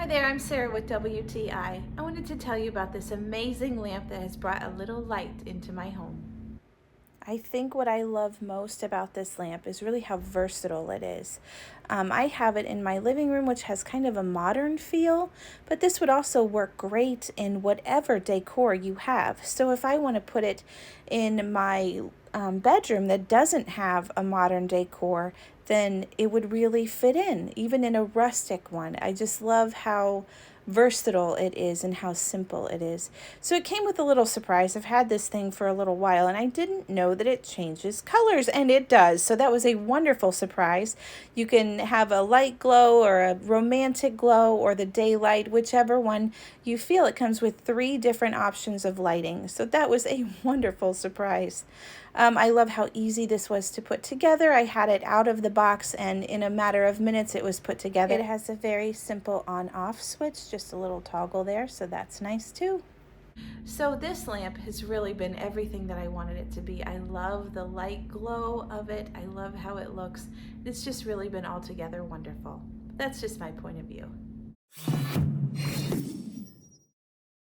Hi there, I'm Sarah with WTI. I wanted to tell you about this amazing lamp that has brought a little light into my home. I think what I love most about this lamp is really how versatile it is. I have it in my living room, which has kind of a modern feel, but this would also work great in whatever decor you have. So if I want to put it in my bedroom that doesn't have a modern decor, then it would really fit in, even in a rustic one. I just love how versatile it is and how simple it is. So it came with a little surprise. I've had this thing for a little while and I didn't know that it changes colors, and it does. So that was a wonderful surprise. You can have a light glow or a romantic glow or the daylight, whichever one you feel. It comes with 3 different options of lighting. So that was a wonderful surprise. I love how easy this was to put together. I had it out of the box and in a matter of minutes it was put together. It has a very simple on-off switch, just a little toggle there, so that's nice too. So this lamp has really been everything that I wanted it to be. I love the light glow of it. I love how it looks. It's just really been altogether wonderful. That's just my point of view.